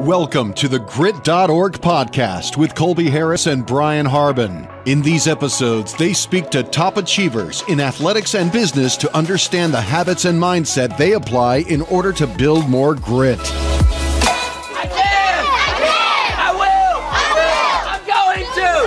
Welcome to the Grit.org podcast with Colby Harris and Brian Harbin. In these episodes, they speak to top achievers in athletics and business to understand the habits and mindset they apply in order to build more grit. I can! I will! I'm going to!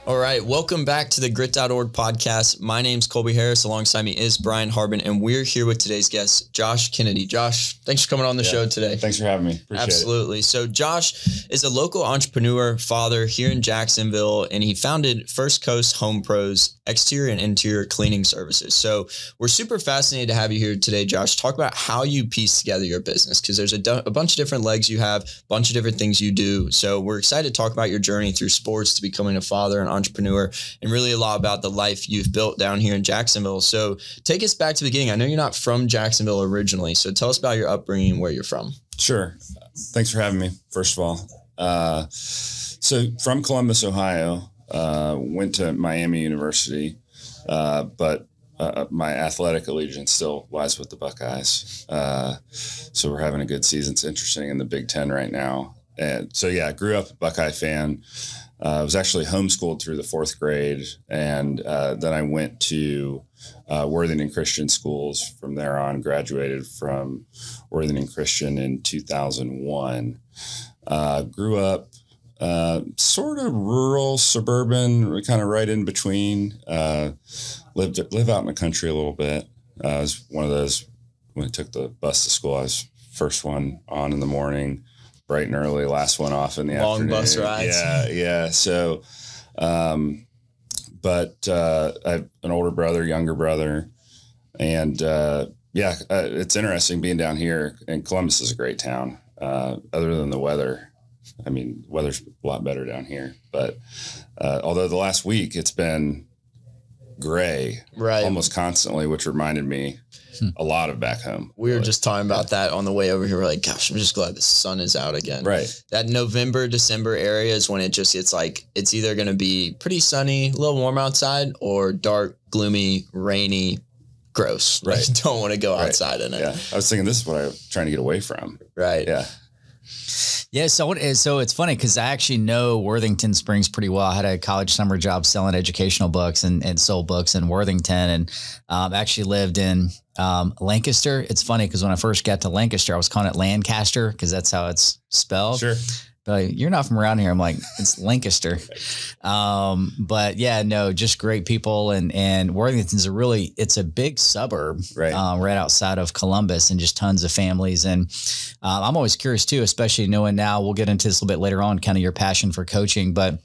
All right, welcome back to the Grit.org podcast. My name's Colby Harris. Alongside me is Brian Harbin, and we're here with today's guest, Josh Kennedy. Josh, thanks for coming on the show today. Thanks for having me. Appreciate Absolutely. it. So Josh is a local entrepreneur, father here in Jacksonville, and he founded First Coast Home Pros exterior and interior cleaning services. So we're super fascinated to have you here today, Josh. Talk about how you piece together your business, because there's a bunch of different legs you have, a bunch of different things you do. So we're excited to talk about your journey through sports to becoming a father and entrepreneur, and really a lot about the life you've built down here in Jacksonville. So take us back to the beginning. I know you're not from Jacksonville originally, so tell us about your upbringing, where you're from. Sure. Thanks for having me, first of all. So from Columbus, Ohio, went to Miami University, but my athletic allegiance still lies with the Buckeyes. So we're having a good season. It's interesting in the Big Ten right now. And so, yeah, I grew up a Buckeye fan. I was actually homeschooled through the fourth grade, and then I went to Worthington Christian Schools. From there on, graduated from Worthington Christian in 2001. Grew up sort of rural, suburban, kind of right in between. Live out in the country a little bit. I was one of those, when I took the bus to school, I was first one on in the morning, bright and early, last one off in the afternoon. Long bus rides. Yeah. So, but I have an older brother, younger brother, and it's interesting being down here. And Columbus is a great town, other than the weather. I mean, weather's a lot better down here. But although the last week it's been gray almost constantly, which reminded me a lot of back home. We were just talking about that on the way over here. We're like, gosh, I'm just glad the sun is out again. Right. That November, December area is when it's like, it's either going to be pretty sunny, a little warm outside, or dark, gloomy, rainy, gross. Right. Like, you don't want to go outside in it. Yeah. I was thinking this is what I'm trying to get away from. Right. Yeah. Yeah, so it's funny because I actually know Worthington Springs pretty well. I had a college summer job selling educational books and sold books in Worthington, and actually lived in Lancaster. It's funny because when I first got to Lancaster, I was calling it Lancaster because that's how it's spelled. Sure. But you're not from around here. I'm like, it's Lancaster. But yeah, no, just great people. And Worthington's it's a big suburb, right outside of Columbus, and just tons of families. And I'm always curious too, especially knowing now, we'll get into this a little bit later on, kind of your passion for coaching, but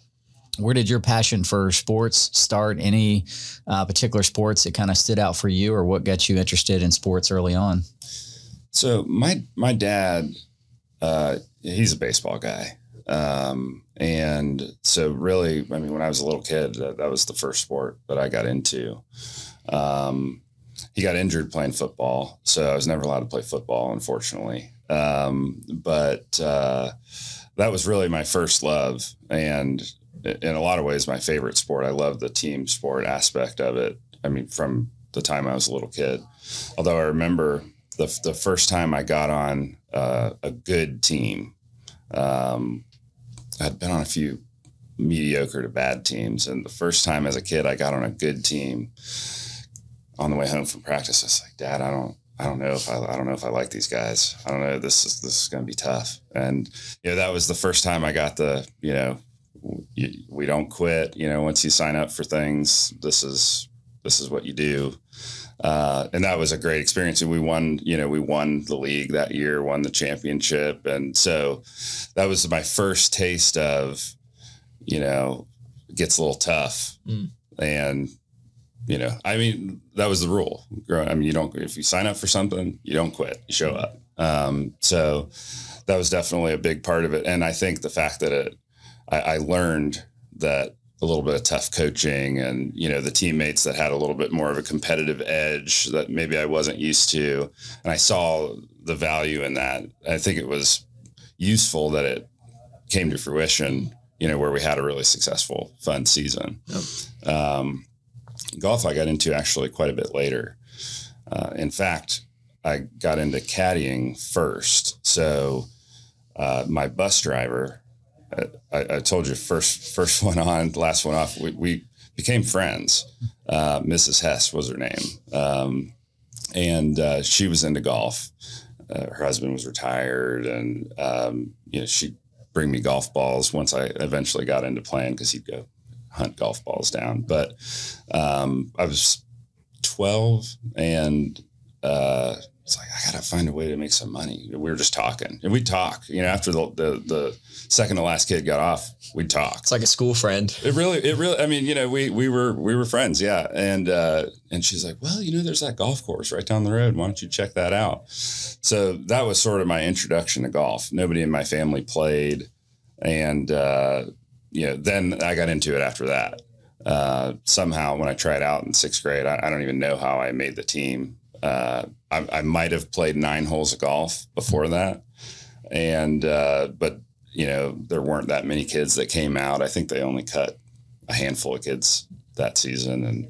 where did your passion for sports start? Any particular sports that kind of stood out for you, or what got you interested in sports early on? So my dad, he's a baseball guy. And so really, I mean, when I was a little kid, that was the first sport that I got into. He got injured playing football, so I was never allowed to play football, unfortunately. But that was really my first love. And in a lot of ways, my favorite sport. I love the team sport aspect of it. I mean, from the time I was a little kid, although I remember the first time I got on a good team. I'd been on a few mediocre to bad teams, and the first time as a kid I got on a good team, on the way home from practice, I was like, Dad, I don't know if I like these guys. I don't know. This is going to be tough. And that was the first time I got the we don't quit. Once you sign up for things, this is what you do. And that was a great experience. And we won the league that year, won the championship. And so that was my first taste of, it gets a little tough. And, I mean, that was the rule. I mean, if you sign up for something, you don't quit, you show up. So that was definitely a big part of it. And I think the fact that I learned that a little bit of tough coaching and, the teammates that had a little bit more of a competitive edge that maybe I wasn't used to. And I saw the value in that. I think it was useful that it came to fruition, where we had a really successful, fun season. Yep. golf I got into actually quite a bit later. In fact, I got into caddying first. So my bus driver, I told you first one on, last one off, we became friends. Mrs. Hess was her name. And she was into golf. Her husband was retired, and she'd bring me golf balls once I eventually got into playing, because he'd go hunt golf balls down. But I was 12, and it's like, I gotta find a way to make some money. We were just talking, and we'd talk. After the second to last kid got off, we'd talk. It's like a school friend. It really. I mean, we were friends, yeah. And she's like, well, there's that golf course right down the road. Why don't you check that out? So that was sort of my introduction to golf. Nobody in my family played, and then I got into it after that. Somehow, when I tried out in 6th grade, I don't even know how I made the team. I might have played 9 holes of golf before that. But there weren't that many kids that came out. I think they only cut a handful of kids that season. And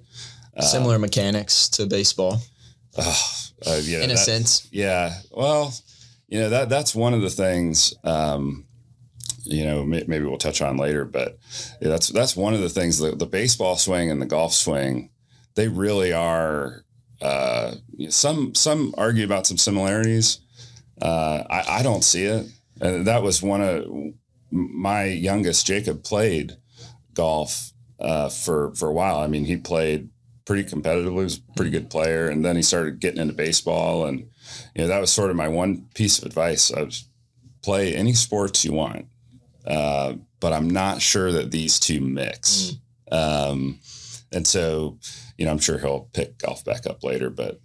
similar mechanics to baseball. In a sense. Yeah. Well, that's one of the things, maybe we'll touch on later, but that's one of the things, the baseball swing and the golf swing, they really are, some argue about some similarities. I don't see it. And that was one of my youngest, Jacob, played golf for a while. I mean, he played pretty competitively, was a pretty good player. And then he started getting into baseball. And, that was sort of my one piece of advice. I was play any sports you want. But I'm not sure that these two mix. And so, I'm sure he'll pick golf back up later, but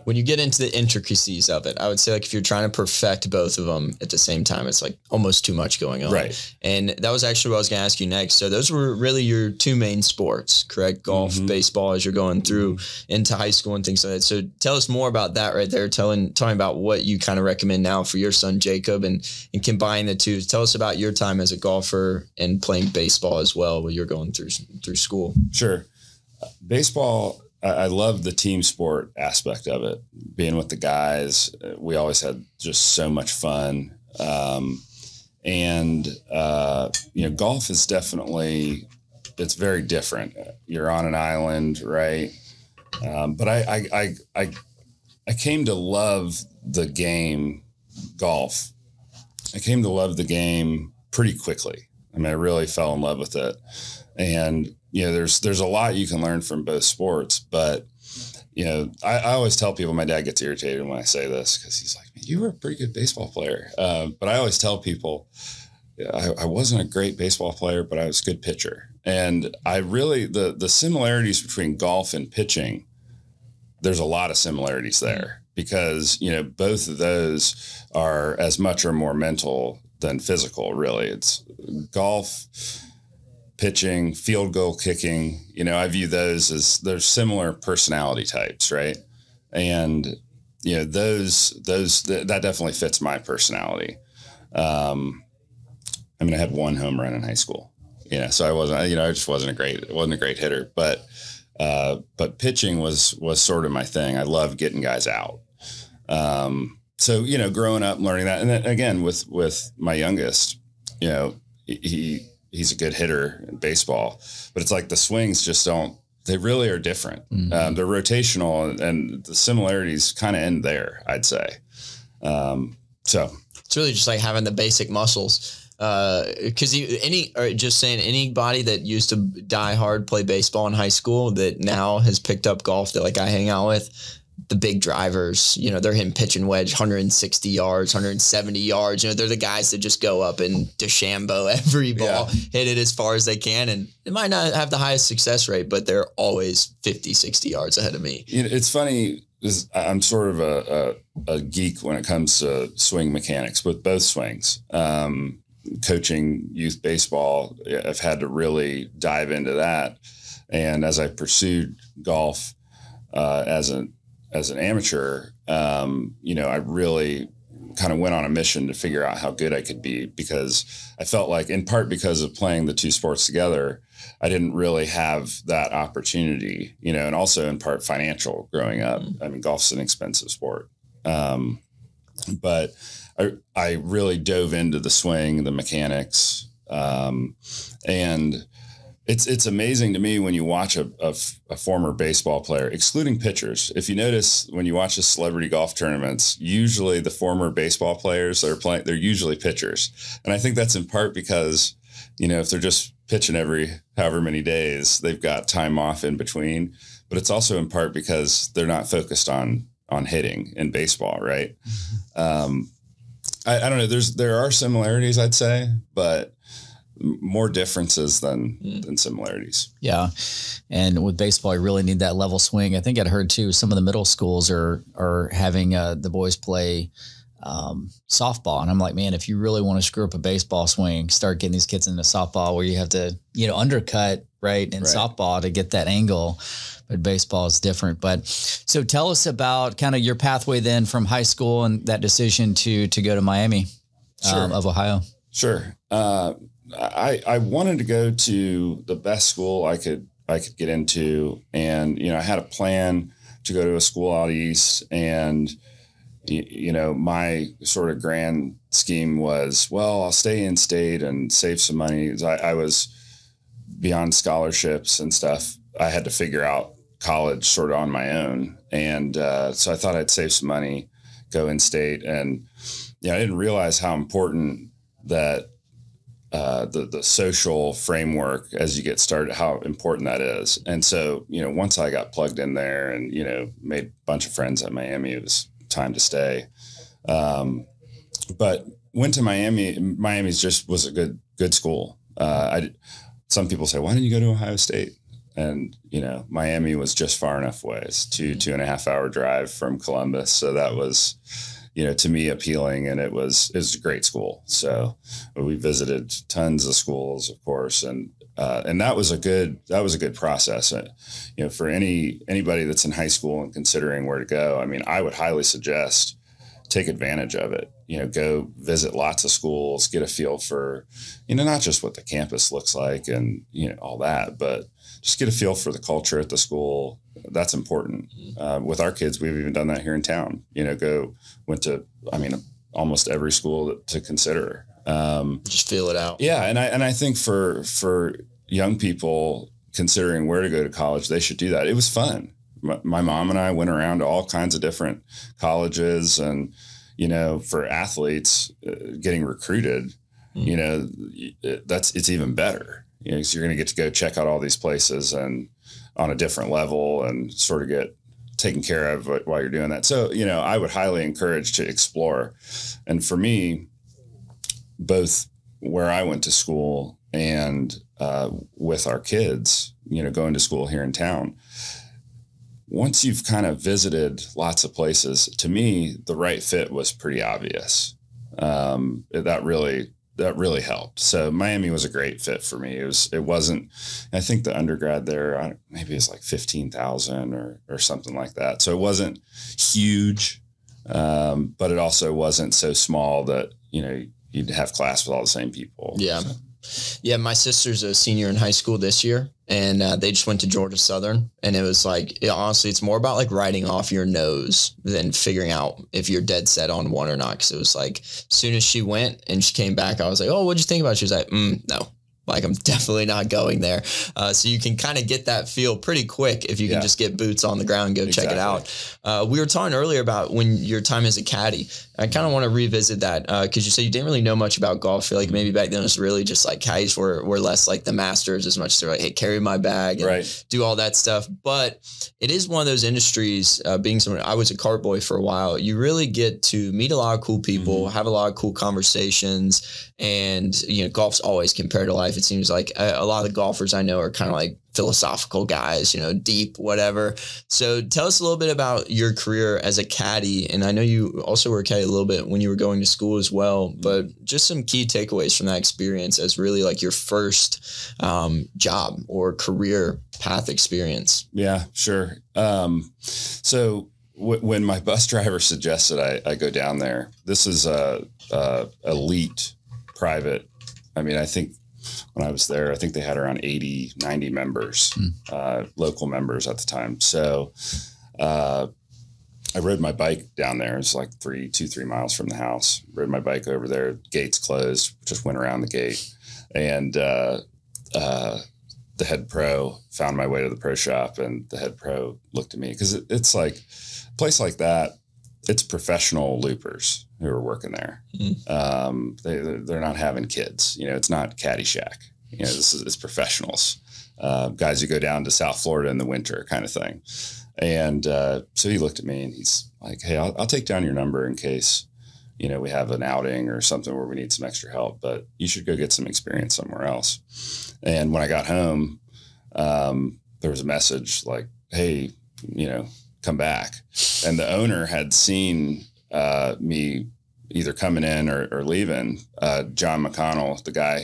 when you get into the intricacies of it, I would say, like, if you're trying to perfect both of them at the same time, it's like almost too much going on. Right. And that was actually what I was going to ask you next. So those were really your 2 main sports, correct? Golf, baseball, as you're going through into high school and things like that. So tell us more about that right there. Telling about what you kind of recommend now for your son, Jacob, and combine the two. Tell us about your time as a golfer and playing baseball as well while you're going through school. Sure. Baseball, I love the team sport aspect of it, being with the guys. We always had just so much fun. Golf is definitely, it's very different. You're on an island, right? But I came to love the game golf. I came to love the game pretty quickly. I mean, I really fell in love with it. And there's a lot you can learn from both sports, but I always tell people, my dad gets irritated when I say this, because he's like, you were a pretty good baseball player. But I always tell people, I wasn't a great baseball player, but I was a good pitcher. And I really, the similarities between golf and pitching, there's a lot of similarities there, because, both of those are as much or more mental than physical, really. It's golf, pitching, field goal kicking, I view those as there's similar personality types, right? And that definitely fits my personality. I had 1 home run in high school, so I wasn't, I just wasn't a great hitter, but pitching was sort of my thing. I love getting guys out. So growing up, learning that, and then again with my youngest, he's a good hitter in baseball, but it's like the swings just they really are different. They're rotational, and the similarities kind of end there, I'd say. So it's really just like having the basic muscles. Cause anybody that used to die hard, play baseball in high school that now has picked up golf that like I hang out with, the big drivers, they're hitting pitch and wedge 160 yards, 170 yards. They're the guys that just go up and DeChambeau every ball, hit it as far as they can. And it might not have the highest success rate, but they're always 50, 60 yards ahead of me. It's funny, I'm sort of a geek when it comes to swing mechanics with both swings. Coaching youth baseball, I've had to really dive into that. And as I pursued golf as an amateur, I really kind of went on a mission to figure out how good I could be, because I felt like, in part because of playing the two sports together, I didn't really have that opportunity, you know, and also in part financial growing up. I mean, golf's an expensive sport. But I really dove into the swing, the mechanics, and it's amazing to me when you watch a former baseball player, excluding pitchers. If you notice, when you watch the celebrity golf tournaments, usually the former baseball players that are playing, they're usually pitchers. And I think that's in part because, you know, if they're just pitching every however many days, they've got time off in between. But it's also in part because they're not focused on hitting in baseball, right? I don't know. There are similarities, I'd say, but more differences than similarities. Yeah. And with baseball, you really need that level swing. I think I'd heard too, some of the middle schools are having the boys play softball. And I'm like, man, if you really want to screw up a baseball swing, start getting these kids into softball, where you have to, you know, undercut in softball to get that angle. But baseball is different. But so tell us about kind of your pathway then from high school and that decision to go to Miami of Ohio. Sure. I wanted to go to the best school I could get into. And, you know, I had a plan to go to a school out east, and, you know, my sort of grand scheme was, well, I'll stay in state and save some money. I was beyond scholarships and stuff. I had to figure out college sort of on my own. And so I thought I'd save some money, go in state. And, you know, I didn't realize how important that the social framework as you get started, how important that is. And so, you know, once I got plugged in there and, you know, made a bunch of friends at Miami, it was time to stay. But went to Miami. Miami's just was a good school. Some people say, why didn't you go to Ohio State? And, you know, Miami was just far enough away. It's 2.5 hour drive from Columbus. So that was, you know, to me appealing, and it was a great school. So we visited tons of schools, of course. And that was a good process. You know, for anybody that's in high school and considering where to go, I mean, I would highly suggest take advantage of it. You know, go visit lots of schools, get a feel for, you know, not just what the campus looks like and, you know, all that, but just get a feel for the culture at the school. That's important. With our kids, we've even done that here in town. You know, went to, I mean, almost every school to consider. Just feel it out. Yeah. And I think for young people considering where to go to college, they should do that. It was fun. My mom and I went around to all kinds of different colleges, and, you know, for athletes getting recruited, you know, it's even better. You know, 'cause you're going to get to go check out all these places and on a different level and sort of get taken care of while you're doing that. So, you know, I would highly encourage to explore. And for me, both where I went to school and with our kids, you know, going to school here in town, once you've kind of visited lots of places, to me, the right fit was pretty obvious. That really helped. So Miami was a great fit for me. It wasn't, I think the undergrad there, maybe it's like 15,000 or something like that. So it wasn't huge, but it also wasn't so small that, you know, you'd have class with all the same people. Yeah. So. Yeah. My sister's a senior in high school this year, and they just went to Georgia Southern, and it was like, honestly, it's more about like writing off your nose than figuring out if you're dead set on one or not. 'Cause it was like, as soon as she went and she came back, I was like, oh, what'd you think about it? She was like, no. Like, I'm definitely not going there. So you can kind of get that feel pretty quick if you can just get boots on the ground and go check it out. We were talking earlier about when your time as a caddy. I kind of want to revisit that because you said you didn't really know much about golf. I feel like maybe back then it was really just like caddies were less like the masters as much as they're like, hey, carry my bag and do all that stuff. But it is one of those industries, being someone, I was a cart boy for a while. You really get to meet a lot of cool people, have a lot of cool conversations, and, you know, golf's always compared to life. It seems like a lot of the golfers I know are kind of like philosophical guys, you know, deep, whatever. So tell us a little bit about your career as a caddy. And I know you also were a caddy a little bit when you were going to school as well, but just some key takeaways from that experience as really like your first job or career path experience. Yeah, sure. So when my bus driver suggested I go down there, this is a elite private. I mean, I think when I was there, I think they had around 80, 90 members, local members at the time. So I rode my bike down there. It's like 3 miles from the house. Rode my bike over there. Gates closed. Just went around the gate, and the head pro found my way to the pro shop, and the head pro looked at me because it's like a place like that. It's professional loopers who are working there. They're not having kids. It's not Caddyshack. It's professionals, guys who go down to South Florida in the winter kind of thing. And so he looked at me and he's like, "Hey, I'll take down your number in case, we have an outing or something where we need some extra help, but you should go get some experience somewhere else." And when I got home, there was a message like, "Hey, come back." And the owner had seen me either coming in or leaving. John McConnell, the guy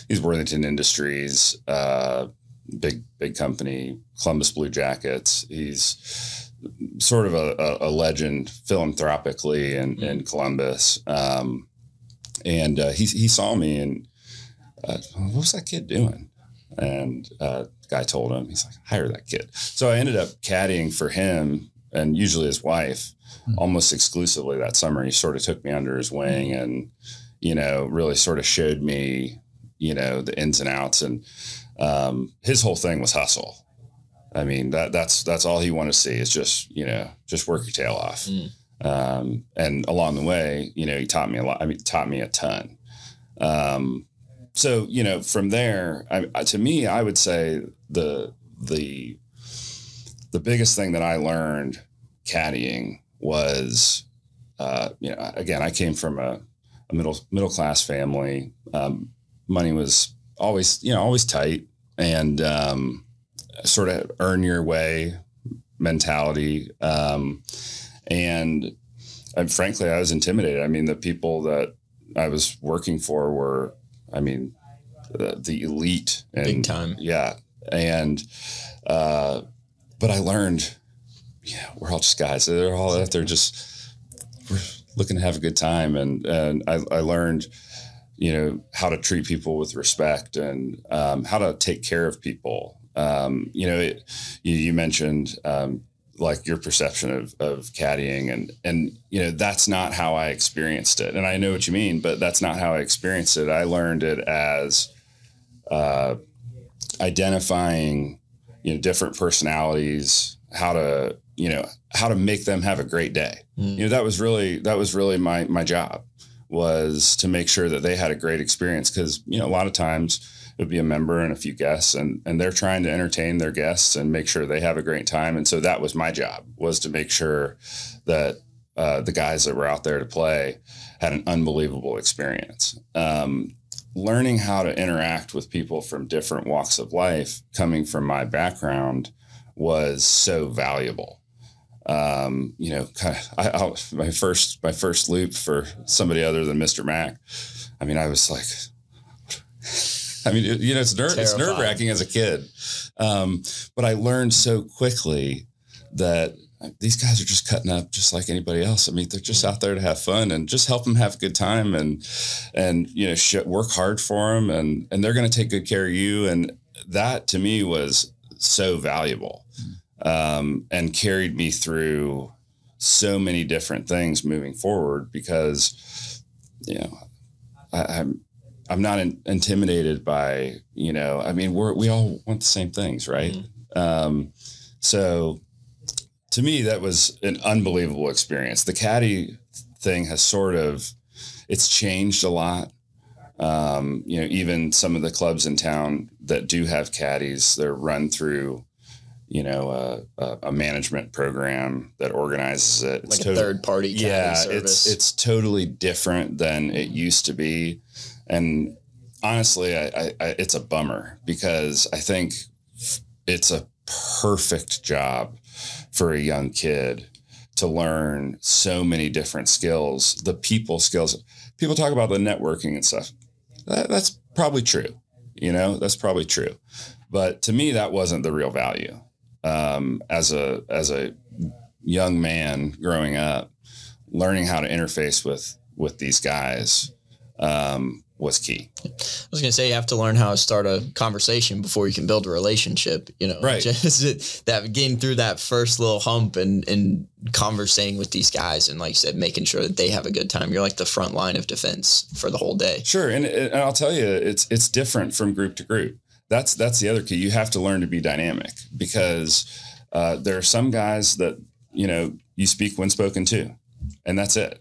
he's Worthington Industries, big company, Columbus Blue Jackets. He's sort of a legend philanthropically in Columbus. And he saw me and what was that kid doing? And the guy told him, he's like, "Hire that kid." So I ended up caddying for him and usually his wife almost exclusively that summer. He sort of took me under his wing and, really sort of showed me, the ins and outs. And his whole thing was hustle. I mean, that's all he wanted to see is just work your tail off. And along the way, he taught me a lot. I mean, taught me a ton. So, from there, to me, I would say the biggest thing that I learned caddying was, again, I came from a middle class family. Money was always tight, and sort of earn your way mentality. And frankly, I was intimidated. I mean, the people that I was working for were, the elite and big time. Yeah. And, but I learned, we're all just guys. They're all out there we're looking to have a good time. And I learned, how to treat people with respect and how to take care of people. You mentioned like your perception of caddying and that's not how I experienced it. And I know what you mean, but that's not how I experienced it. I learned it as identifying, different personalities, how to make them have a great day. That was really my job, was to make sure that they had a great experience. Cause a lot of times it would be a member and a few guests and they're trying to entertain their guests and make sure they have a great time. And so that was my job, was to make sure that the guys that were out there to play had an unbelievable experience. Learning how to interact with people from different walks of life, coming from my background, was so valuable. My first loop for somebody other than Mr. Mac. I was like, it's nerve-wracking as a kid. But I learned so quickly that these guys are just cutting up just like anybody else. They're just out there to have fun and just help them have a good time and work hard for them. And they're going to take good care of you. And that to me was so valuable, and carried me through so many different things moving forward because, I'm not intimidated by, we all want the same things. Right. So to me, that was an unbelievable experience. The caddy thing has it's changed a lot. Even some of the clubs in town that do have caddies, they're run through, a management program that organizes it. It's like a third party caddy service. It's totally different than it used to be. And honestly, it's a bummer because I think it's a perfect job for a young kid to learn so many different skills, the people skills. People talk about the networking and stuff. That's probably true. That's probably true. But to me, that wasn't the real value. As a young man growing up, learning how to interface with these guys was key. I was going to say, you have to learn how to start a conversation before you can build a relationship, Right. Just that getting through that first little hump and conversating with these guys. And like you said, making sure that they have a good time. You're like the front line of defense for the whole day. Sure. And I'll tell you, it's different from group to group. That's the other key. You have to learn to be dynamic, because there are some guys that, you speak when spoken to, and that's it.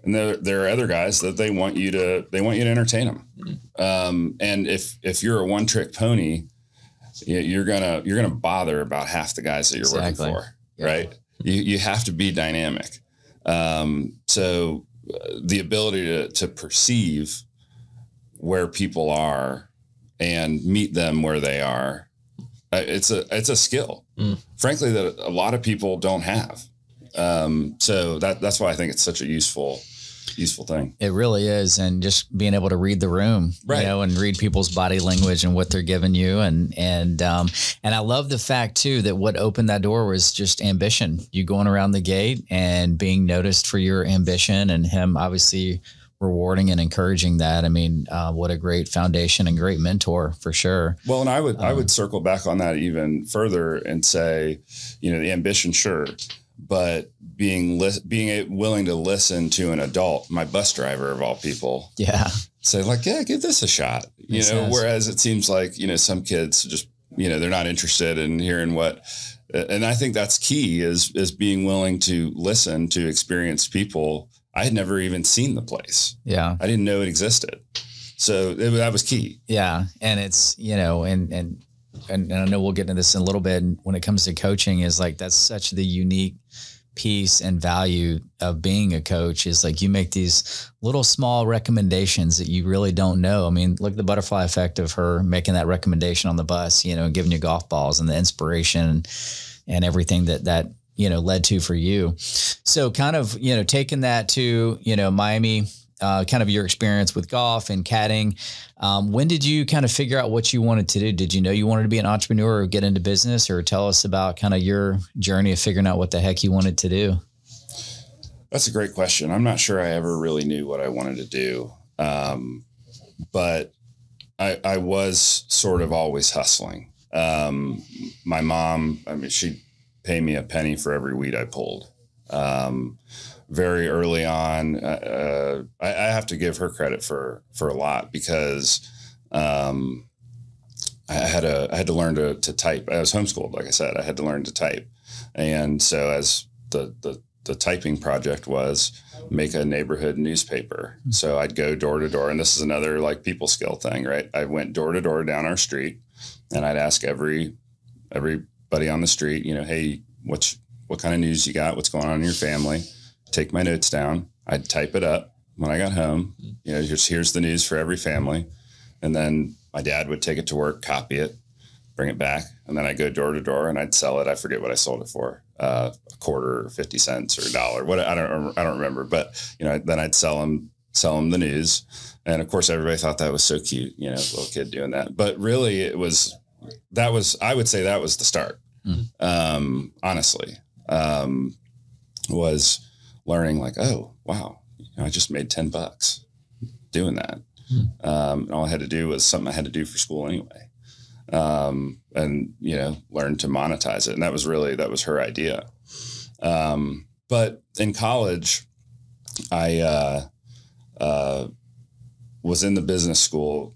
And there are other guys that they want you to entertain them. And if you're a one trick pony, you're gonna bother about half the guys that you're working for, right? You have to be dynamic. So the ability to perceive where people are and meet them where they are, it's a skill, frankly, that a lot of people don't have. So that's why I think it's such a useful thing. It really is. And just being able to read the room, right, and read people's body language and what they're giving you. And I love the fact too, that what opened that door was just ambition. You going around the gate and being noticed for your ambition, and him obviously rewarding and encouraging that. I mean, what a great foundation and great mentor for sure. Well, and I would circle back on that even further and say, the ambition, sure, but being willing to listen to an adult, my bus driver of all people, say like, give this a shot, whereas it seems like, some kids just, they're not interested in hearing and I think that's key is being willing to listen to experienced people. I had never even seen the place. Yeah. I didn't know it existed. So that was key. Yeah. And it's, and I know we'll get into this in a little bit when it comes to coaching, is like, that's such the unique piece and value of being a coach, is like you make these little small recommendations that you really don't know. I mean, look at the butterfly effect of her making that recommendation on the bus, giving you golf balls and the inspiration and everything that led to for you. So kind of, taking that to, Miami, kind of your experience with golf and caddying. When did you kind of figure out what you wanted to do? Did you know you wanted to be an entrepreneur or get into business, or tell us about kind of your journey of figuring out what the heck you wanted to do? That's a great question. I'm not sure I ever really knew what I wanted to do. But I was sort of always hustling. My mom, she'd pay me a penny for every weed I pulled. Very early on, I have to give her credit for a lot, because I had to learn to type. I was homeschooled, like I said. I had to learn to type, and so as the typing project was make a neighborhood newspaper. So I'd go door to door, and this is another like people skill thing, right? I went door to door down our street, and I'd ask everybody on the street, hey, what kind of news you got? What's going on in your family? Take my notes down. I'd type it up when I got home. Here's the news for every family. And then my dad would take it to work, copy it, bring it back. And then I'd go door to door and I'd sell it. I forget what I sold it for, a quarter or 50 cents or $1. What I don't remember, but then I'd sell them the news. And of course, everybody thought that was so cute, little kid doing that. But really I would say that was the start. Honestly, was learning like, oh, wow, I just made $10 doing that. And all I had to do was something I had to do for school anyway. And, learn to monetize it. And that was her idea. But in college, I was in the business school,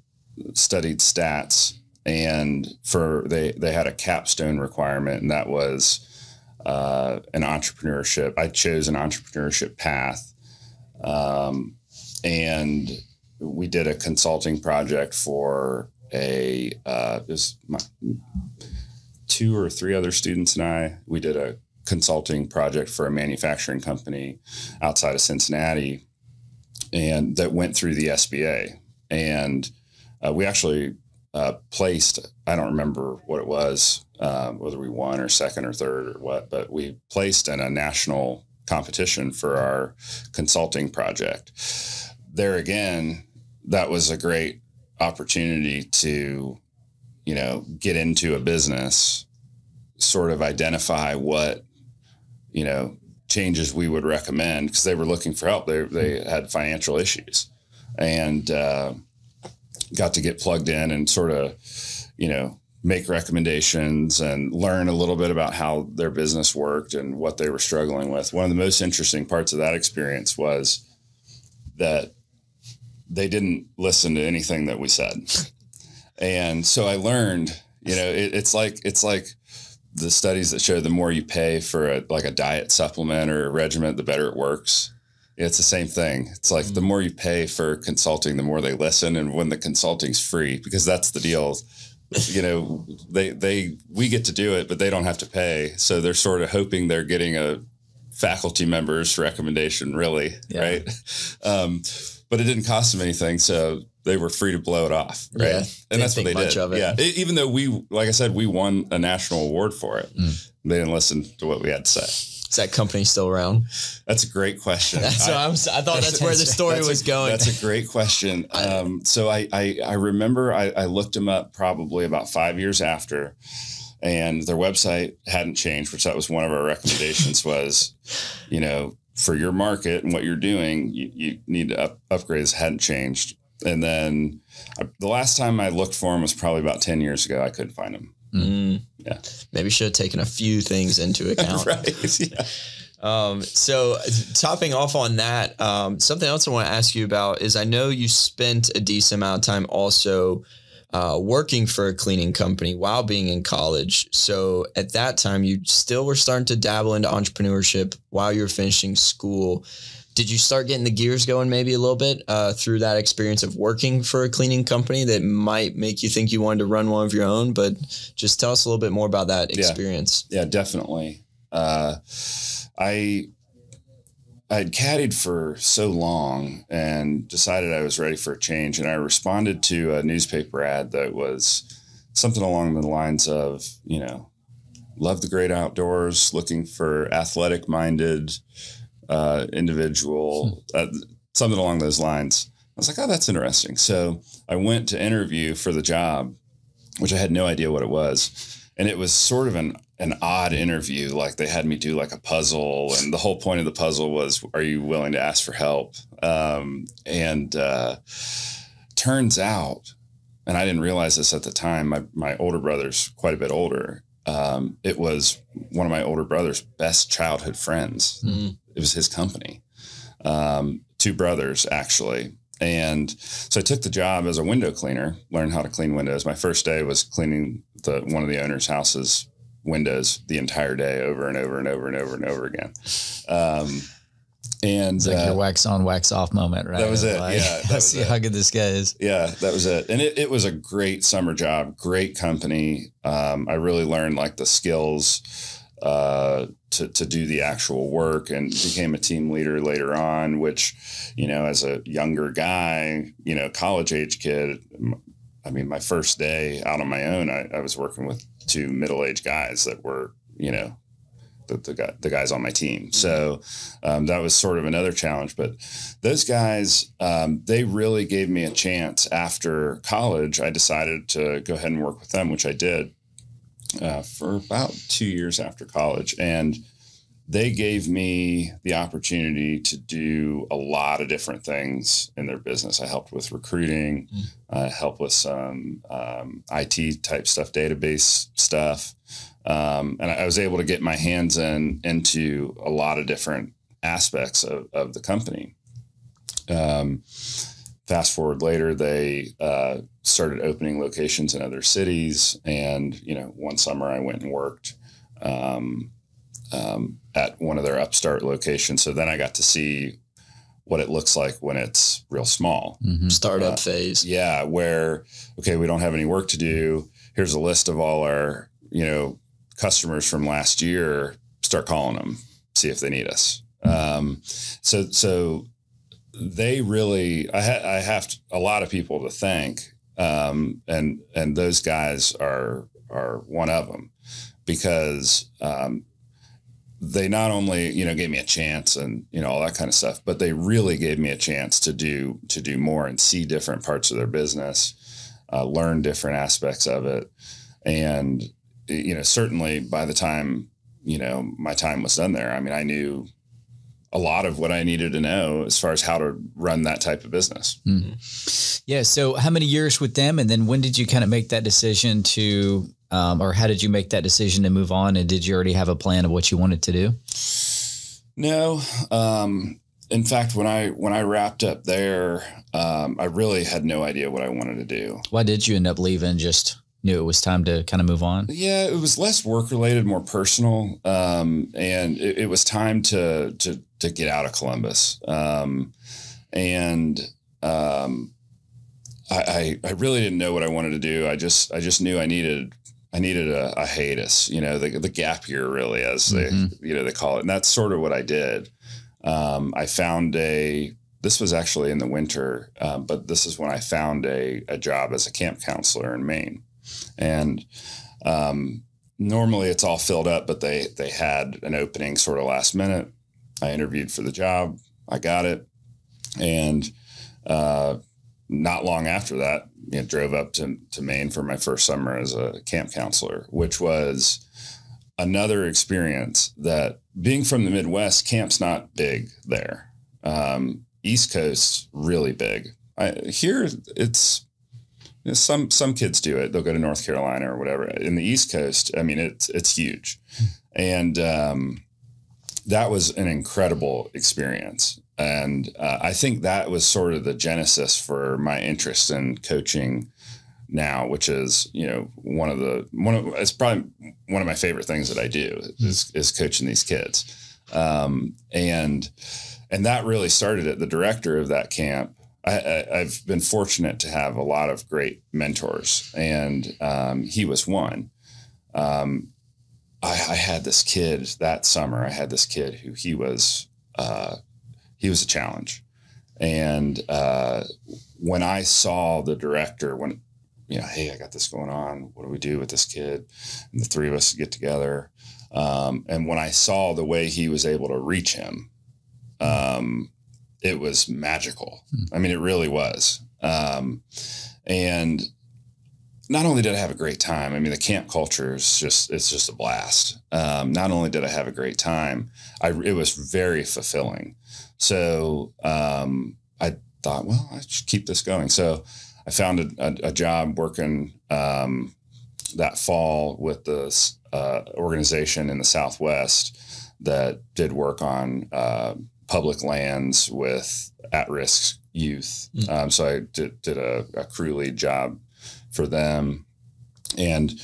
studied stats, and they had a capstone requirement, and that was an entrepreneurship. I chose an entrepreneurship path. And we did a consulting project for there's 2 or 3 other students and we did a consulting project for a manufacturing company outside of Cincinnati, and that went through the SBA. And we actually placed, I don't remember what it was, whether we won or second or third or what, but we placed in a national competition for our consulting project. There again, that was a great opportunity to, get into a business, sort of identify what changes we would recommend, because they were looking for help. They had financial issues, and got to get plugged in and sort of, make recommendations and learn a little bit about how their business worked and what they were struggling with. One of the most interesting parts of that experience was that they didn't listen to anything that we said. And so I learned, it's like the studies that show the more you pay for a diet supplement or a regimen, the better it works. It's the same thing. It's like the more you pay for consulting, the more they listen. And when the consulting's free, because that's the deal, we get to do it, but they don't have to pay. So they're sort of hoping they're getting a faculty member's recommendation, really. Yeah. Right. But it didn't cost them anything. So they were free to blow it off. Right. Yeah, and that's what they did. Yeah. Even though like I said, we won a national award for it. They didn't listen to what we had to say. Is that company still around? That's a great question. I thought that's where the story was going. That's a great question. So I remember I looked them up probably about 5 years after, and their website hadn't changed, which that was one of our recommendations was, for your market and what you're doing, you need to upgrade. This hadn't changed. And then the last time I looked for them was probably about 10 years ago. I couldn't find them. Yeah. Maybe should have taken a few things into account. Right. Yeah. So topping off on that, something else I want to ask you about is I know you spent a decent amount of time also working for a cleaning company while being in college. So at that time, you still were starting to dabble into entrepreneurship while you were finishing school. Did you start getting the gears going maybe a little bit through that experience of working for a cleaning company that might make you think you wanted to run one of your own? But just tell us a little bit more about that experience. Yeah, definitely. I had caddied for so long and decided I was ready for a change. And I responded to a newspaper ad that was something along the lines of, love the great outdoors, looking for athletic-minded individual, something along those lines. I was like, oh, that's interesting. So I went to interview for the job, which I had no idea what it was. And it was sort of an odd interview. Like they had me do like a puzzle, and the whole point of the puzzle was, are you willing to ask for help? Turns out, and I didn't realize this at the time, my older brother's quite a bit older. It was one of my older brother's best childhood friends. It was his company, 2 brothers actually. And so I took the job as a window cleaner, learned how to clean windows. My first day was cleaning one of the owner's house's windows the entire day, over and over and over and over and over again. And it's like your wax on, wax off moment, right? That was it. Like, Yeah. Let's see how good this guy is. Yeah, that was it. And it was a great summer job, great company. I really learned like the skills to do the actual work, and became a team leader later on, which, as a younger guy, college age kid, I mean, my first day out on my own, I was working with 2 middle-aged guys that were, the guys on my team. So that was sort of another challenge. But those guys, they really gave me a chance. After college, I decided to go ahead and work with them, which I did for about 2 years after college. And they gave me the opportunity to do a lot of different things in their business. I helped with recruiting, helped with some IT type stuff, database stuff. And I was able to get my hands into a lot of different aspects of the company. Fast forward later, they started opening locations in other cities. And, one summer I went and worked at one of their upstart locations. So then I got to see what it looks like when it's real small. Startup phase. Yeah. Where, okay, we don't have any work to do. Here's a list of all our, customers from last year. Start calling them, see if they need us. So they really, I have a lot of people to thank. And those guys are one of them, because, they not only, gave me a chance and, all that kind of stuff, but they really gave me a chance to do more and see different parts of their business, learn different aspects of it. And, certainly by the time, my time was done there. I mean, I knew a lot of what I needed to know as far as how to run that type of business. Yeah. So how many years with them? And then when did you kind of make that decision to, or how did you make that decision to move on? And did you already have a plan of what you wanted to do? No. In fact, when I wrapped up there, I really had no idea what I wanted to do. Why did you end up leaving? Just knew it was time to kind of move on? Yeah, it was less work related, more personal. And it was time to get out of Columbus. I really didn't know what I wanted to do. I just knew I needed a hiatus, the gap year, really, as they call it. And that's sort of what I did. I found this was actually in the winter, but this is when I found a job as a camp counselor in Maine. And normally it's all filled up, but they had an opening sort of last minute. I interviewed for the job. I got it. And not long after that, drove up to Maine for my first summer as a camp counselor, which was another experience. That being from the Midwest, camp's not big there. East Coast, really big. Here, it's some kids do it. They'll go to North Carolina or whatever. In the East Coast, I mean, it's huge. And that was an incredible experience. And I think that was sort of the genesis for my interest in coaching now, which is, it's probably one of my favorite things that I do is coaching these kids. And that really started it. The director of that camp, I've been fortunate to have a lot of great mentors, and he was one. I had this kid that summer. I had this kid who he was a challenge. And when I saw the director, hey, I got this going on. What do we do with this kid? And the three of us get together. And when I saw the way he was able to reach him, it was magical. I mean, it really was. And not only did I have a great time, I mean, the camp culture is it's just a blast. Not only did I have a great time, it was very fulfilling. So I thought, well, I should keep this going. So I found a job working that fall with this organization in the Southwest that did work on public lands with at-risk youth. So I did a crew lead job for them. And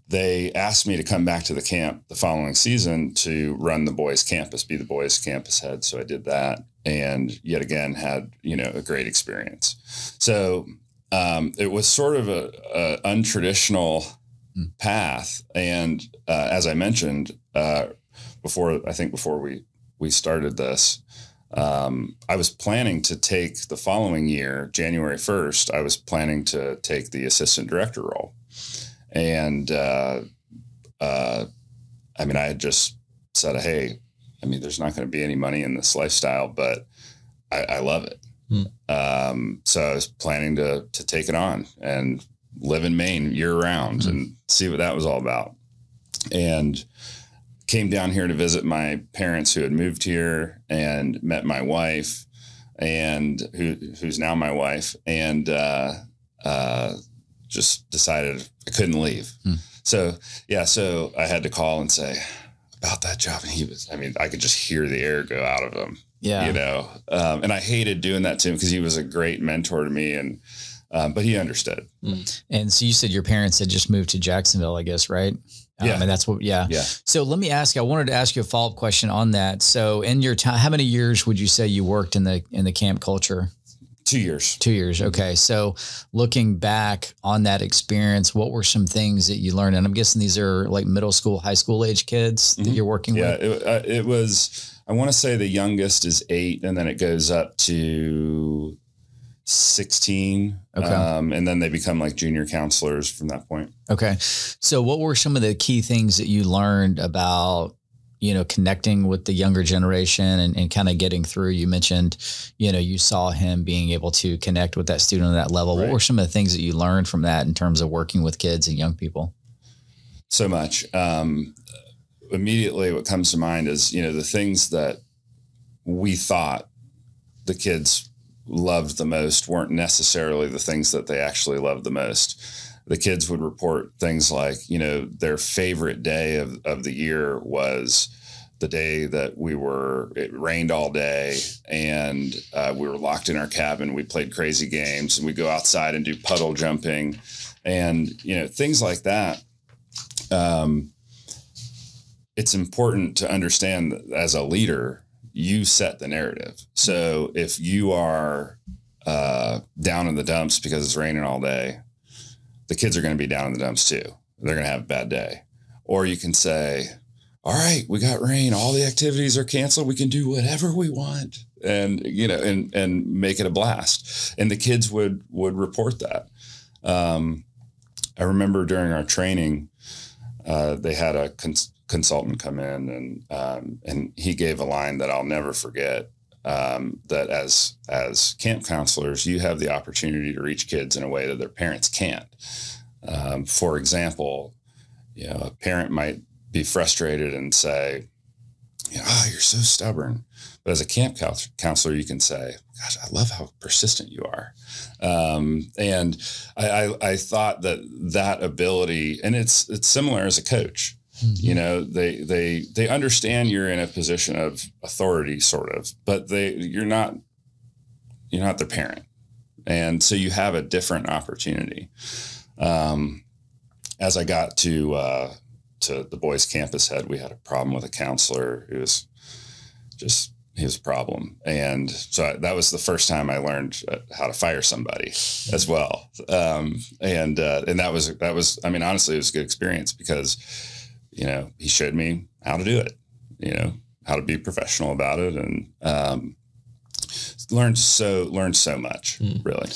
they asked me to come back to the camp the following season to run the boys' campus, be the boys' campus head. So I did that, and yet again had, a great experience. So it was sort of a untraditional path. And as I mentioned, before we started this, I was planning to take the following year, January 1st, I was planning to take the assistant director role. And, I had just said, hey, there's not going to be any money in this lifestyle, but I love it. So I was planning to take it on and live in Maine year round and see what that was all about. And came down here to visit my parents who had moved here, and met my wife, and who's now my wife, and just decided I couldn't leave. So I had to call and say about that job, and I could just hear the air go out of him. Yeah. And I hated doing that to him because he was a great mentor to me, and but he understood. And so you said your parents had just moved to Jacksonville, I guess, right? Yeah. And that's Yeah. So let me ask you, I wanted to ask you a follow-up question on that. So in your time, how many years would you say you worked in the camp culture? 2 years. 2 years. Okay. So looking back on that experience, what were some things that you learned? And I'm guessing these are like middle school, high school age kids that you're working with. Yeah, it was, I want to say the youngest is 8, and then it goes up to 16. Okay. And then they become like junior counselors from that point. Okay. So what were some of the key things that you learned about, connecting with the younger generation and kind of getting through? You mentioned, you saw him being able to connect with that student on that level. Right. What were some of the things that you learned from that in terms of working with kids and young people? So much. immediately what comes to mind is, the things that we thought the kids loved the most weren't necessarily the things that they actually loved the most. The kids would report things like, their favorite day of the year was the day that it rained all day and we were locked in our cabin. We played crazy games and we go outside and do puddle jumping and, things like that. It's important to understand that as a leader, you set the narrative. So if you are down in the dumps because it's raining all day, the kids are going to be down in the dumps too. They're going to have a bad day. Or you can say, all right, we got rain. All the activities are canceled. We can do whatever we want and, and make it a blast. And the kids would report that. I remember during our training, they had a consultant come in and he gave a line that I'll never forget, that as camp counselors, you have the opportunity to reach kids in a way that their parents can't. For example, a parent might be frustrated and say, oh, you're so stubborn. But as a camp counselor, you can say, gosh, I love how persistent you are. And I thought that ability, and it's similar as a coach. Mm-hmm. They understand you're in a position of authority, sort of, but you're not their parent. And so you have a different opportunity. As I got to the boys' campus head, we had a problem with a counselor who was he was a problem. And so that was the first time I learned how to fire somebody as well. And that was, I mean, honestly, it was a good experience because, he showed me how to do it, how to be professional about it, and learned so much, really.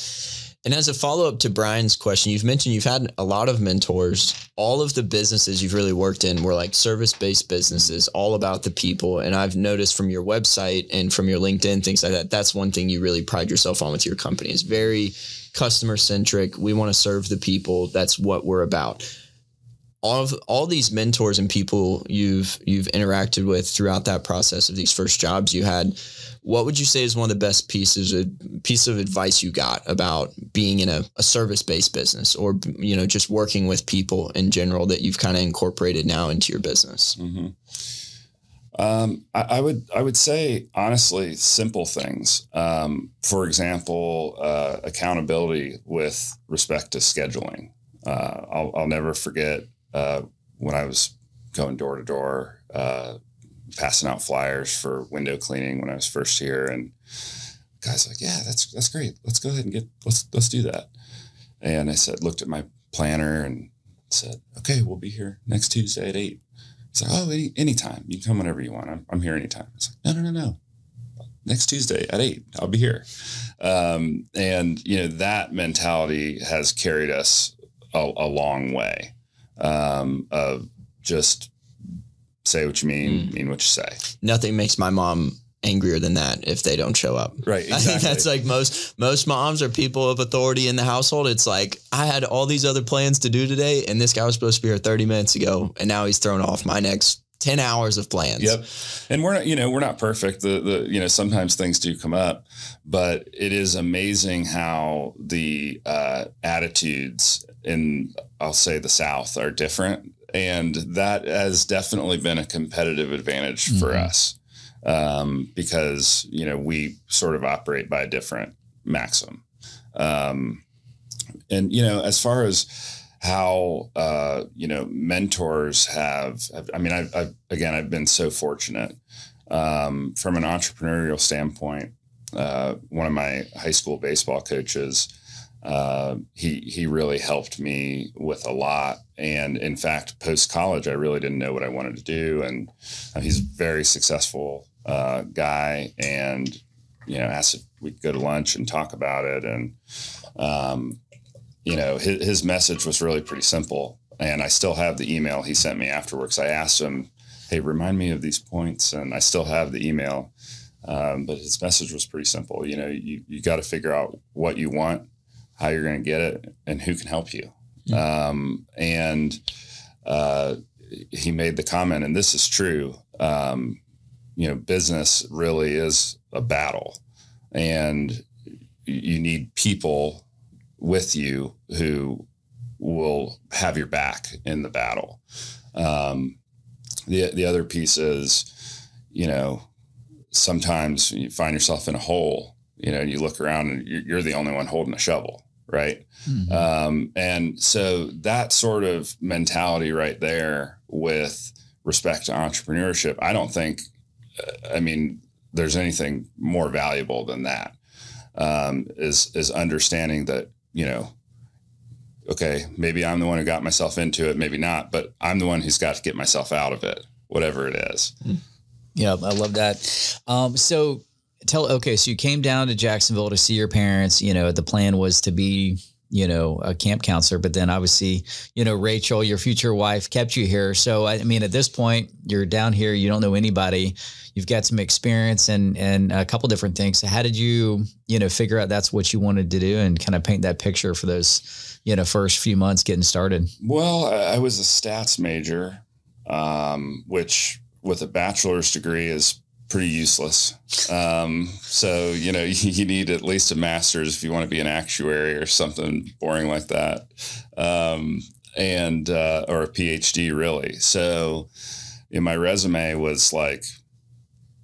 And as a follow-up to Brian's question, you've mentioned you've had a lot of mentors. All of the businesses you've really worked in were like service-based businesses, all about the people. And I've noticed from your website and from your LinkedIn, things like that, that's one thing you really pride yourself on with your company. It's very customer-centric. We want to serve the people. That's what we're about. All these mentors and people you've interacted with throughout that process of these first jobs you had, what would you say is one of the best piece of advice you got about being in a service-based business, or, just working with people in general that you've kind of incorporated now into your business? Mm-hmm. I would say, honestly, simple things. For example, accountability with respect to scheduling. I'll never forget when I was going door to door, passing out flyers for window cleaning when I was first here, and guys like, yeah, that's great. Let's go ahead and let's do that. And I looked at my planner and said, okay, we'll be here next Tuesday at 8. He's like, oh, anytime. You can come whenever you want. I'm here anytime. It's like, no. Next Tuesday at 8, I'll be here. And that mentality has carried us a long way, of just say what you mean what you say. Nothing makes my mom angrier than that if they don't show up. Right. Exactly. I think that's like most moms are people of authority in the household. It's like, I had all these other plans to do today, and this guy was supposed to be here 30 minutes ago, and now he's thrown off my next 10 hours of plans. Yep. And we're not perfect. Sometimes things do come up, but it is amazing how the attitudes in, I'll say, the South are different. And that has definitely been a competitive advantage for us, because, we sort of operate by a different maxim. And, as far as how, mentors have, I've been so fortunate, from an entrepreneurial standpoint. One of my high school baseball coaches, he really helped me with a lot. And in fact, post college, I really didn't know what I wanted to do. And he's a very successful, guy, and, asked if we could go to lunch and talk about it. And, his message was really pretty simple. And I still have the email he sent me afterwards. I asked him, hey, remind me of these points. And I still have the email. But his message was pretty simple. You got to figure out what you want, how you're going to get it, and who can help you. he made the comment, and this is true. Business really is a battle, and you need people with you who will have your back in the battle. The other piece is, sometimes you find yourself in a hole, and you look around and you're the only one holding a shovel. Right. Mm-hmm. And so that sort of mentality right there with respect to entrepreneurship, I don't think, there's anything more valuable than that, is understanding that, okay, maybe I'm the one who got myself into it, maybe not, but I'm the one who's got to get myself out of it, whatever it is. Yeah, I love that. So you came down to Jacksonville to see your parents. The plan was to be, a camp counselor, but then obviously, Rachel, your future wife, kept you here. So, at this point, you're down here, you don't know anybody, you've got some experience and a couple different things. So how did you, figure out that's what you wanted to do and kind of paint that picture for those, first few months getting started? Well, I was a stats major, which with a bachelor's degree is pretty useless. So, you need at least a master's if you want to be an actuary or something boring like that. Or a PhD really. So my resume was like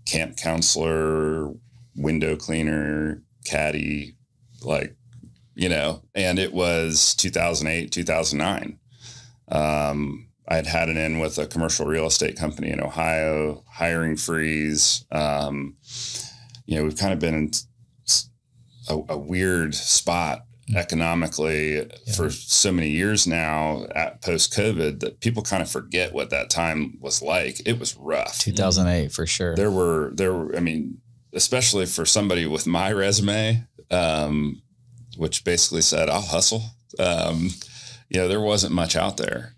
camp counselor, window cleaner, caddy, and it was 2008, 2009. I'd had it in with a commercial real estate company in Ohio, hiring freeze. We've kind of been in a weird spot economically for so many years now at post-COVID that people kind of forget what that time was like. It was rough. 2008 for sure. There were, especially for somebody with my resume, which basically said, I'll hustle. There wasn't much out there.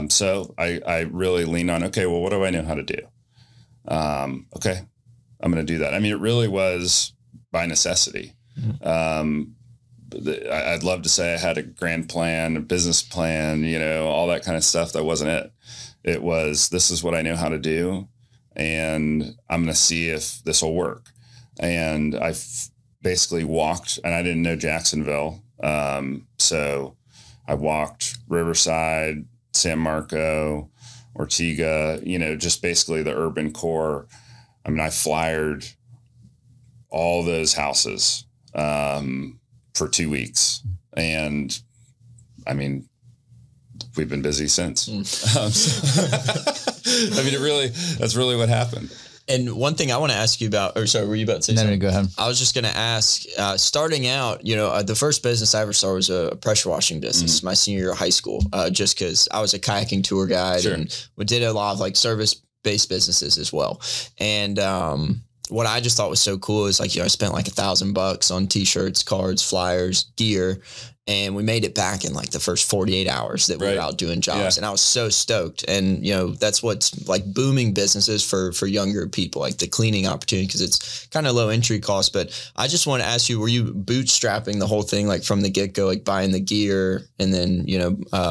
So I really leaned on, okay, well, what do I know how to do? Okay, I'm going to do that. It really was by necessity. Mm-hmm. I'd love to say I had a grand plan, a business plan, all that kind of stuff. That wasn't it. It was, this is what I know how to do, and I'm going to see if this will work. And I basically walked, and I didn't know Jacksonville. So I walked Riverside, San Marco, Ortega, just basically the urban core. I flyered all those houses for 2 weeks. And we've been busy since. That's really what happened. And one thing I want to ask you about, or sorry, were you about to say something? No, go ahead. I was just going to ask, starting out, the first business I ever started was a pressure washing business, my senior year of high school, just because I was a kayaking tour guide. Sure. And we did a lot of service-based businesses as well. And what I just thought was so cool is I spent $1,000 on t-shirts, cards, flyers, gear. And we made it back in the first 48 hours that we were out doing jobs. Yeah. And I was so stoked. And, that's what's booming businesses for younger people, the cleaning opportunity, because it's kind of low entry cost. But I just want to ask you, were you bootstrapping the whole thing, from the get go, buying the gear and then,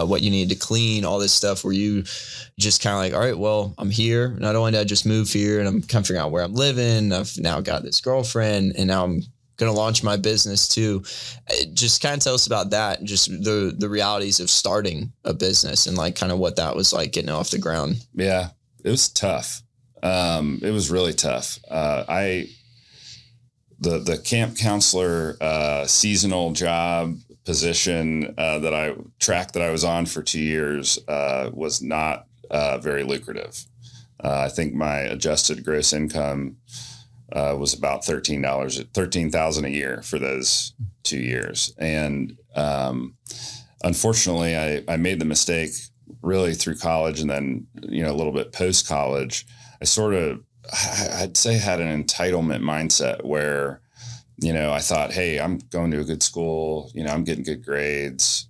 what you needed to clean, all this stuff? Were you just kind of all right, well, I'm here. Not only did I just move here and I'm kind of figuring out where I'm living, I've now got this girlfriend and now I'm going to launch my business too. Just kind of tell us about that, just the realities of starting a business and kind of what that was like getting off the ground. Yeah, it was tough. It was really tough. The camp counselor seasonal job position that I was on for 2 years was not very lucrative. I think my adjusted gross income was about $13,000 a year for those 2 years. And unfortunately, I made the mistake really through college and then, a little bit post college. I'd say had an entitlement mindset where, I thought, hey, I'm going to a good school, I'm getting good grades.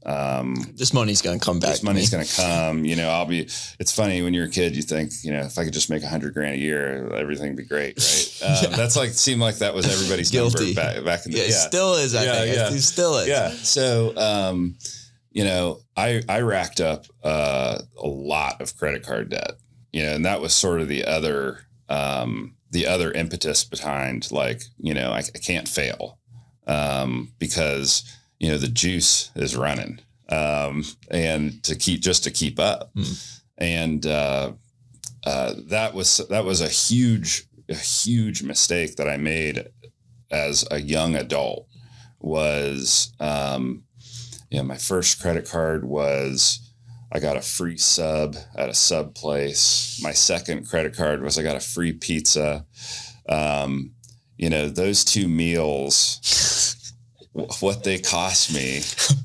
This money's going to come back. This money's going to come, it's funny when you're a kid, you think, if I could just make $100,000 a year, everything would be great. Right. That's seemed like that was everybody's number back in the day. It still is. I think. It still is. Yeah. So, I racked up a lot of credit card debt, and that was sort of the other impetus behind, like, I can't fail, because, the juice is running, and to keep up. And, that was a huge mistake that I made as a young adult. Was, my first credit card was, I got a free sub at a sub place. My second credit card was, I got a free pizza. Those two meals, what they cost me.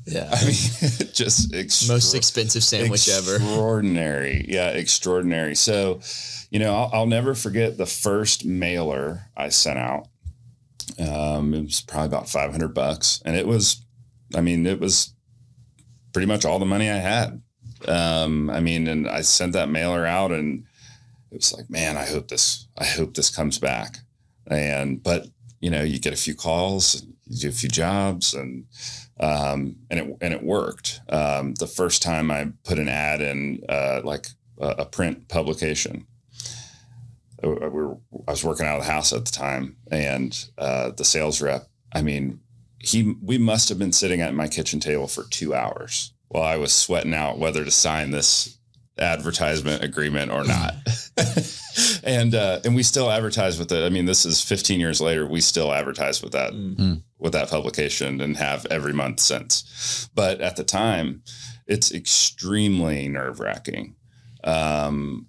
Yeah. I mean, just most expensive sandwich ever. Extraordinary. Yeah. Extraordinary. So, I'll never forget the first mailer I sent out. It was probably about $500, and it was pretty much all the money I had. And I sent that mailer out, and it was like, man, I hope this comes back. But you get a few calls, you do a few jobs, and it worked. The first time I put an ad in, like a print publication, I was working out of the house at the time, and the sales rep, we must have been sitting at my kitchen table for 2 hours while I was sweating out whether to sign this advertisement agreement or not. And we still advertise with it. This is 15 years later. We still advertise with that, with that publication, and have every month since. But at the time, it's extremely nerve wracking. And,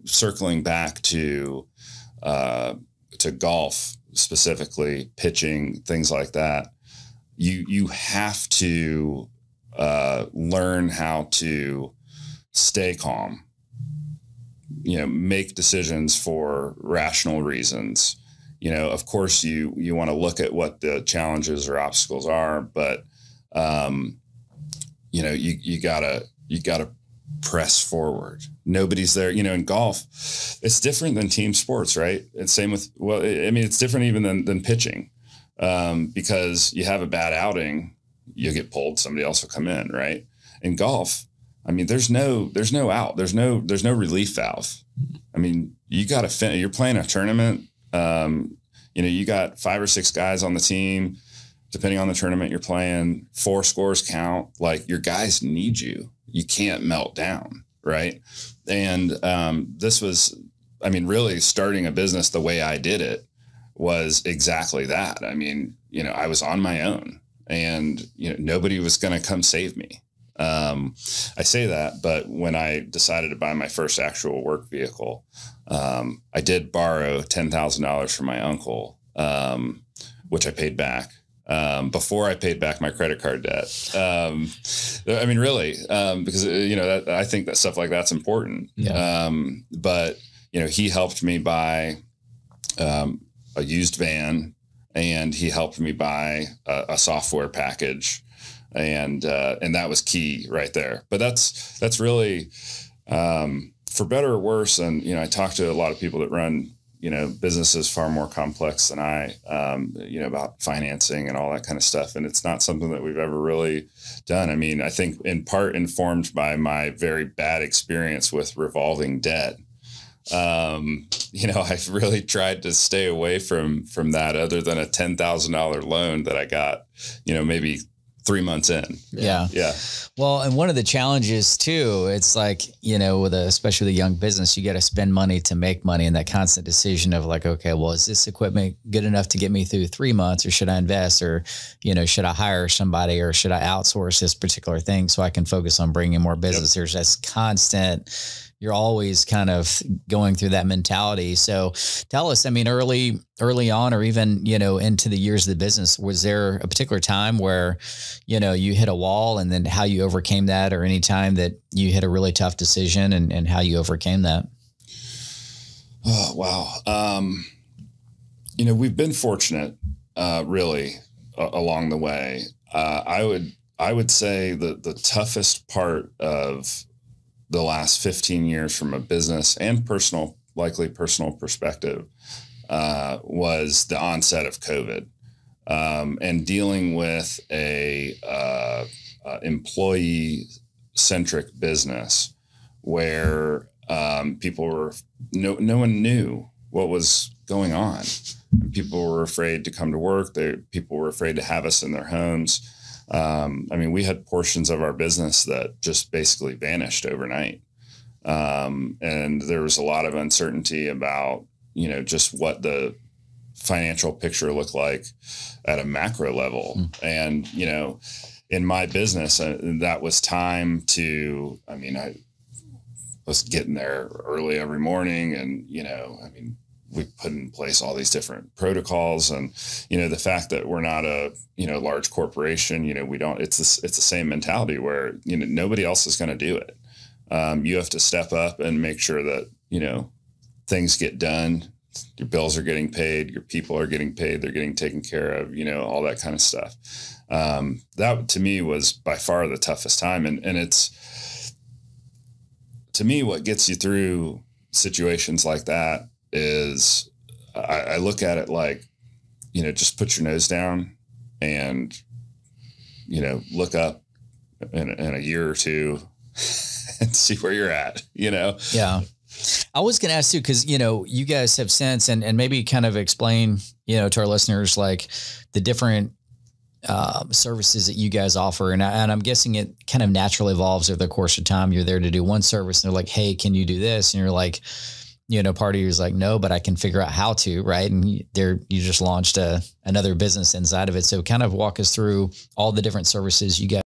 circling back to golf, specifically pitching, things like that, you have to learn how to stay calm, make decisions for rational reasons. Of course you want to look at what the challenges or obstacles are, but you gotta press forward. Nobody's there. In golf, it's different than team sports, right? It's same with, it's different even than pitching, because you have a bad outing, you'll get pulled, somebody else will come in, right? In golf, there's no out, there's no relief valve. You got to finish. You're playing a tournament. You got 5 or 6 guys on the team, depending on the tournament you're playing. 4 scores count. Like, your guys need you. You can't melt down, right? And this was, really starting a business the way I did it was exactly that. I was on my own, and nobody was going to come save me. I say that, but when I decided to buy my first actual work vehicle, I did borrow $10,000 from my uncle, which I paid back. Before I paid back my credit card debt. Really, because, I think that stuff like that's important. Yeah. But, he helped me buy a used van, and he helped me buy a software package. And that was key right there. But that's really, for better or worse. And, I talk to a lot of people that run, businesses far more complex than I, about financing and all that kind of stuff. And it's not something that we've ever really done. I think in part informed by my very bad experience with revolving debt. I've really tried to stay away from that, other than a $10,000 loan that I got, maybe 3 months in. Yeah. Well, and one of the challenges too, it's like, especially with a young business, you got to spend money to make money, and that constant decision of like, okay, well, is this equipment good enough to get me through 3 months, or should I invest, or, should I hire somebody, or should I outsource this particular thing so I can focus on bringing more business? Yep. There's this constant, you're always kind of going through that mentality. So tell us, early on, or even, into the years of the business, was there a particular time where, you hit a wall, and then how you overcame that, or any time that you hit a really tough decision and how you overcame that? Oh, wow. We've been fortunate, really, along the way. I would say that the toughest part of the last 15 years from a business and likely personal perspective, was the onset of COVID, and dealing with a employee centric business where people were no one knew what was going on. People were afraid to come to work. People were afraid to have us in their homes. I mean, we had portions of our business that just basically vanished overnight. And there was a lot of uncertainty about, just what the financial picture looked like at a macro level. And, in my business, that was time to, I was getting there early every morning and, we put in place all these different protocols and, the fact that we're not a, large corporation, it's the same mentality where, nobody else is going to do it. You have to step up and make sure that, things get done. Your bills are getting paid, your people are getting paid, they're getting taken care of, all that kind of stuff. That to me was by far the toughest time. And it's, to me, what gets you through situations like that is I look at it like, just put your nose down and, look up in a year or two and see where you're at, Yeah. I was going to ask too, because, you guys have since and maybe kind of explain, to our listeners, like the different services that you guys offer. And I'm guessing it kind of naturally evolves over the course of time. You're there to do one service and they're like, hey, can you do this? And you're like, part of you is like, no, but I can figure out how to, right? And you just launched another business inside of it. So kind of walk us through all the different services you guys